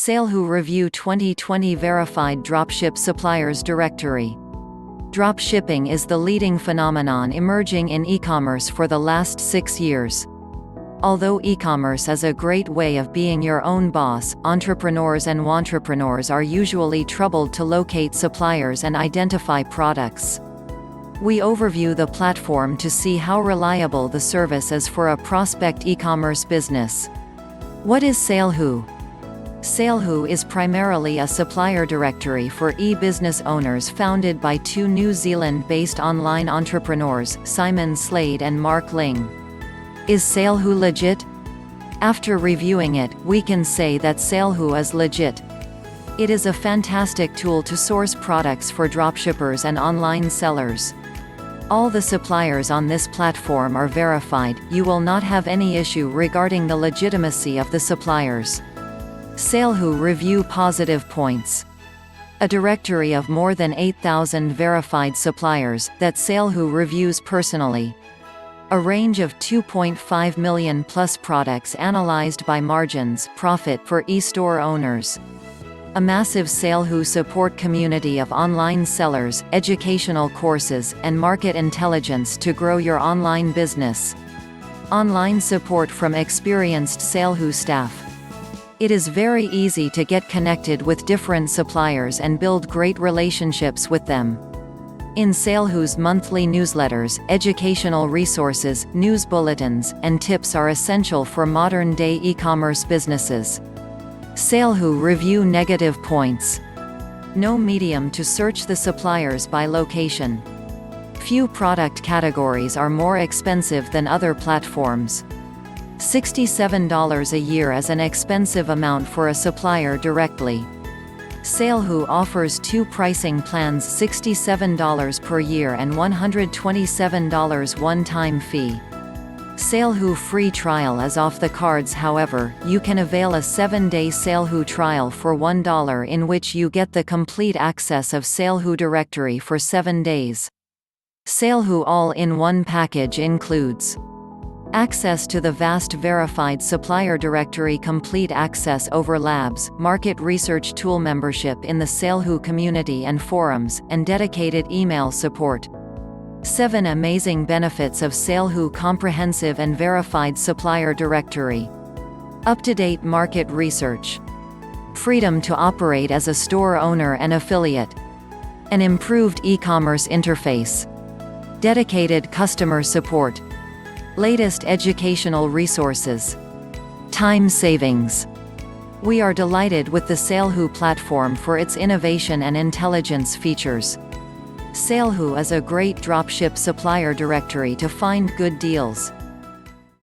SaleHoo Review 2020 Verified Dropship Suppliers Directory. Dropshipping is the leading phenomenon emerging in e-commerce for the last 6 years. Although e-commerce is a great way of being your own boss, entrepreneurs and wantrepreneurs are usually troubled to locate suppliers and identify products. We overview the platform to see how reliable the service is for a prospect e-commerce business. What is SaleHoo? SaleHoo is primarily a supplier directory for e-business owners founded by two New Zealand-based online entrepreneurs, Simon Slade and Mark Ling. Is SaleHoo legit? After reviewing it, we can say that SaleHoo is legit. It is a fantastic tool to source products for dropshippers and online sellers. All the suppliers on this platform are verified. You will not have any issue regarding the legitimacy of the suppliers. SaleHoo Review Positive Points. A directory of more than 8,000 verified suppliers that SaleHoo reviews personally. A range of 2.5 million plus products analyzed by margins profit for e-store owners. A massive SaleHoo support community of online sellers, educational courses, and market intelligence to grow your online business. Online support from experienced SaleHoo staff. It is very easy to get connected with different suppliers and build great relationships with them. In SaleHoo's monthly newsletters, educational resources, news bulletins, and tips are essential for modern-day e-commerce businesses. SaleHoo Review Negative Points. No medium to search the suppliers by location. Few product categories are more expensive than other platforms. $67 a year is an expensive amount for a supplier directly. SaleHoo offers two pricing plans: $67 per year and $127 one-time fee. SaleHoo free trial is off the cards. However, you can avail a 7-day SaleHoo trial for $1 in which you get the complete access of SaleHoo directory for 7 days. SaleHoo all-in-one package includes access to the vast verified supplier directory, complete access over labs, market research tool, membership in the SaleHoo community and forums, and dedicated email support. 7 amazing benefits of SaleHoo comprehensive and verified supplier directory. Up-to-date market research. Freedom to operate as a store owner and affiliate. An improved e-commerce interface. Dedicated customer support. Latest educational resources. Time savings. We are delighted with the SaleHoo platform for its innovation and intelligence features. SaleHoo is a great dropship supplier directory to find good deals.